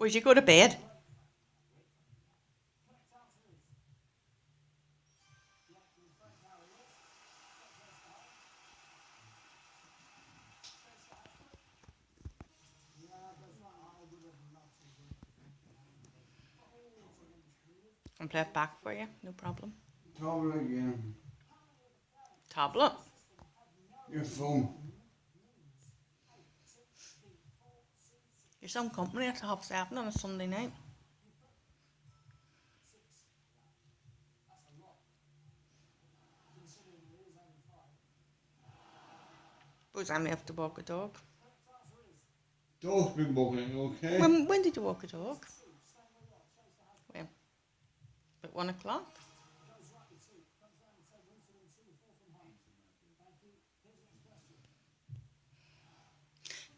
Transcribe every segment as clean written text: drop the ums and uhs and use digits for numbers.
Would you go to bed? And play it back for you, no problem. Trouble again. Tablet. Your phone. You're some company at 7:30 on a Sunday night. Suppose I may have to walk a dog. Dog's been walking, okay? When did you walk a dog? When? At 1 o'clock?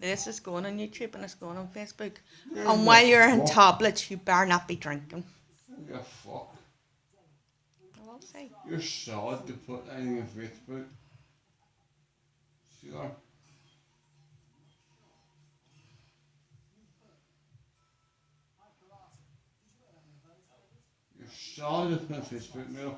This is going on YouTube and it's going on Facebook. And while you're on tablets, you better not be drinking. Who the fuck? I will say. You're solid to put that on your Facebook. Sure. You're solid to put on Facebook, Neil.